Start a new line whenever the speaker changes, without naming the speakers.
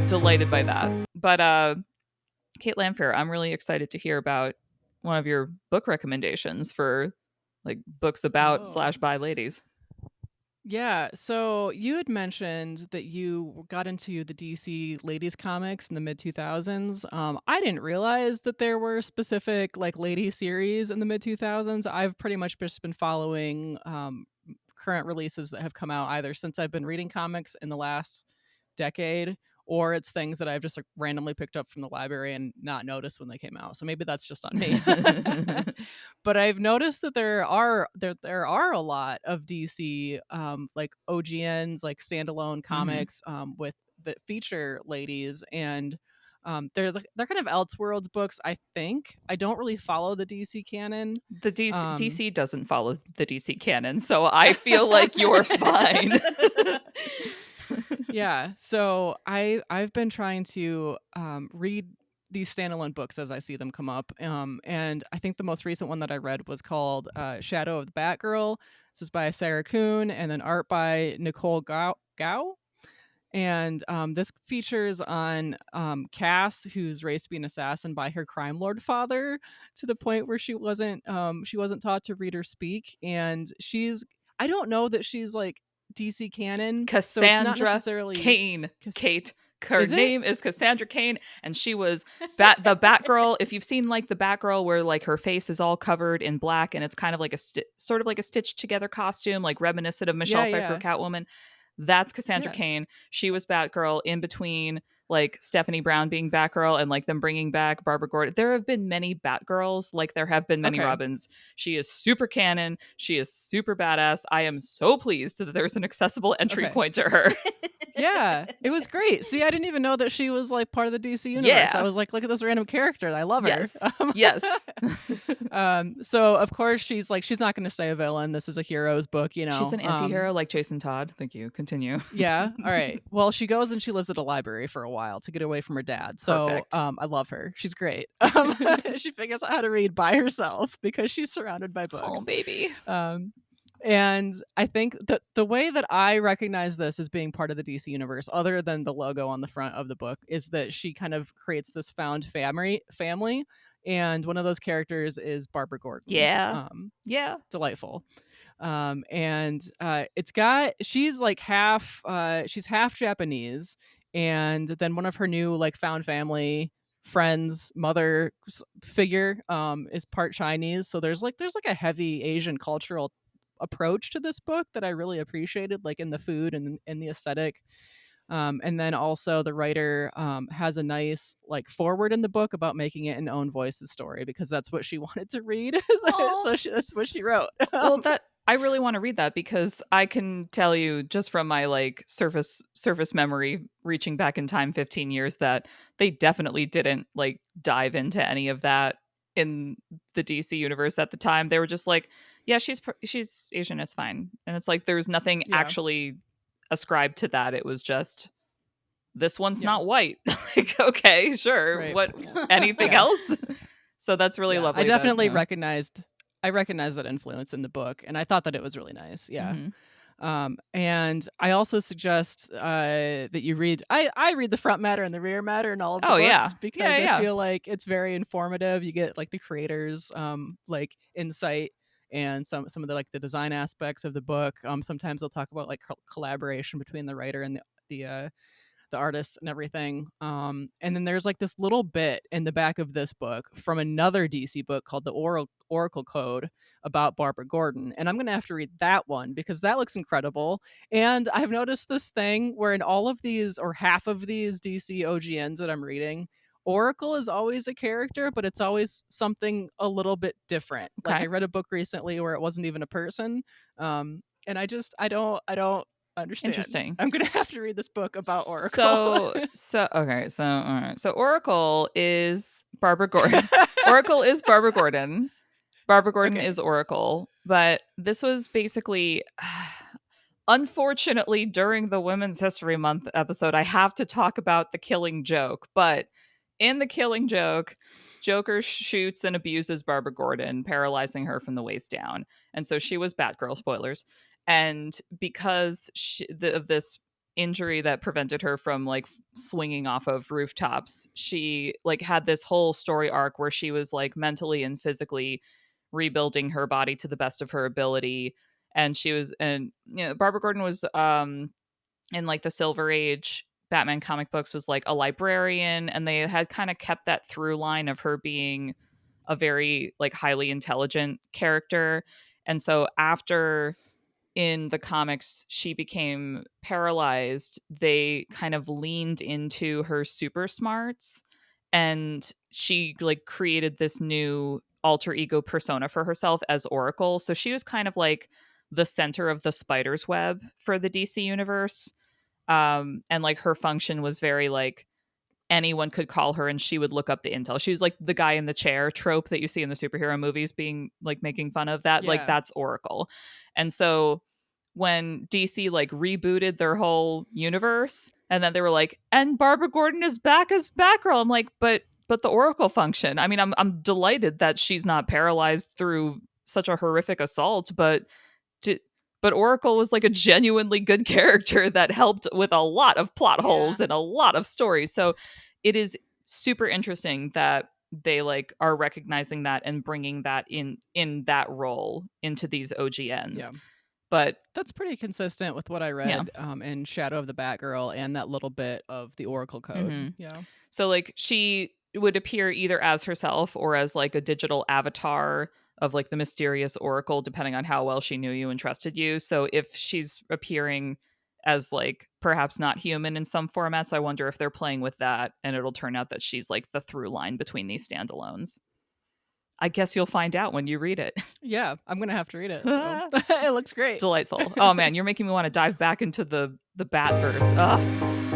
Delighted by that. But Kate Lamphere, I'm really excited to hear about one of your book recommendations for like books about
Oh.
slash by ladies.
Yeah, so you had mentioned that you got into the DC ladies comics in the mid 2000s. I didn't realize that there were specific like lady series in the mid 2000s. I've pretty much just been following current releases that have come out either since I've been reading comics in the last decade, or it's things that I've just like randomly picked up from the library and not noticed when they came out. So maybe that's just on me. But I've noticed that there are a lot of DC like OGNs, like standalone
Mm-hmm.
comics with that feature ladies, and they're kind of Elseworlds books. I think I don't really follow the DC canon.
The
Um,
DC doesn't follow the DC canon, so I feel like you're fine.
yeah, so I've been trying to read these standalone books as I see them come up. And I think the most recent one that I read was called Shadow of the Batgirl. This is by Sarah Kuhn, and then art by Nicole Gao. And this features on Cass, who's raised to be an assassin by her crime lord father, to the point where she wasn't taught to read or speak, and she's I don't know that she's like DC canon, so it's not
Cassandra
necessarily.
Cain.
'Cause-
Kate. Her
Is it?
name is Cassandra Cain, and she was the Batgirl. If you've seen like the Batgirl, where like her face is all covered in black, and it's kind of like sort of like a stitched together costume, like reminiscent of Michelle
Yeah,
Pfeiffer
yeah,
Catwoman. That's Cassandra
yeah.
Cain. She was Batgirl in between like Stephanie Brown being Batgirl and like them bringing back Barbara Gordon. There have been many Batgirls, like there have been many
Okay.
Robins. She is super canon. She is super badass. I am so pleased that there's an accessible entry
Okay.
point to her.
Yeah, it was great. See, I didn't even know that she was like part of the DC universe. I
Yeah.
was like, look at this random character. I love her.
Yes. Yes.
So of course she's not going to stay a villain. This is a hero's book, you
She's
know.
an anti-hero like Jason Todd. Thank you. Continue.
Yeah. All right. Well, she goes and she lives at a library for a while to get away from her dad. So
Perfect.
I love her. She's great. She figures out how to read by herself because she's surrounded by
Oh,
books.
baby.
Um, and I think that the way that I recognize this as being part of the DC universe, other than the logo on the front of the book, is that she kind of creates this found family, and one of those characters is Barbara Gordon.
Yeah. Yeah.
Delightful. And it's got she's like she's half Japanese, and then one of her new like found family friends mother figure is part Chinese, so there's like a heavy Asian cultural approach to this book that I really appreciated, like in the food and in the aesthetic. And then also the writer has a nice like forward in the book about making it an own voices story because that's what she wanted to read.
Oh,
So that's what she wrote.
well, that I really want to read that because I can tell you just from my like surface memory reaching back in time 15 years that they definitely didn't like dive into any of that in the DC universe at the time. They were just like, yeah, she's Asian, it's fine. And it's like there's nothing
Yeah,
actually ascribed to that. It was just this one's
yeah,
not white. Like, okay, sure.
right.
What anything
Yeah,
else? So that's really
yeah. I
lovely that,
definitely recognized that influence in the book, and I thought that it was really nice. Yeah.
mhm.
And I also suggest that you read. I read the front matter and the rear matter in all of the
Oh yeah.
books
Yeah,
because I
yeah.
feel like it's very informative. You get like the creators like insight and some of the like the design aspects of the book. Sometimes they'll talk about like collaboration between the writer and the artist and everything. And then there's like this little bit in the back of this book from another DC book called the Oracle Code about Barbara Gordon. And I'm going to have to read that one because that looks incredible. And I've noticed this thing where in all of these or half of these DC OGNs that I'm reading, Oracle is always a character, but it's always something a little bit different. Like
Okay.
I read a book recently where it wasn't even a person. And I don't understand.
Interesting.
I'm gonna have to read this book about Oracle.
So okay, so all right. So Oracle is Barbara Gordon. Oracle is Barbara Gordon. Barbara Gordon
Okay.
is Oracle, but this was basically unfortunately during the Women's History Month episode I have to talk about the Killing Joke, but in the Killing Joke Joker shoots and abuses Barbara Gordon, paralyzing her from the waist down. And so she was Batgirl, spoilers. And because of this injury that prevented her from like swinging off of rooftops, she like had this whole story arc where she was like mentally and physically rebuilding her body to the best of her ability. And she was, and you know, Barbara Gordon was in like the Silver Age Batman comic books was like a librarian, and they had kind of kept that through line of her being a very like highly intelligent character. And so after in the comics she became paralyzed, they kind of leaned into her super smarts, and she like created this new alter ego persona for herself as Oracle. So she was kind of like the center of the spider's web for the DC universe. And like her function was very like anyone could call her and she would look up the intel. She was like the guy in the chair trope that you see in the superhero movies being like making fun of that. Like
Yeah.
that's Oracle. And so when DC like rebooted their whole universe and then they were like, and Barbara Gordon is back as Batgirl. I'm like, but the Oracle function. I mean, I'm delighted that she's not paralyzed through such a horrific assault, to, but Oracle was like a genuinely good character that helped with a lot of plot
Yeah.
holes and a lot of stories. So it is super interesting that they like are recognizing that and bringing that in that role into these OGNs.
Yeah.
But
That's pretty consistent with what I
yeah.
read in Shadow of the Batgirl and that little bit of the Oracle code.
Hmm.
Yeah.
So like she would appear either as herself or as like a digital avatar of like the mysterious Oracle, depending on how well she knew you and trusted you. So if she's appearing as like perhaps not human in some formats, I wonder if they're playing with that and it'll turn out that she's like the through line between these standalones. I guess you'll find out when you read it.
Yeah. I'm going to have to read it. So it looks great.
Delightful. Oh man, you're making me want to dive back into the Batverse. Ugh.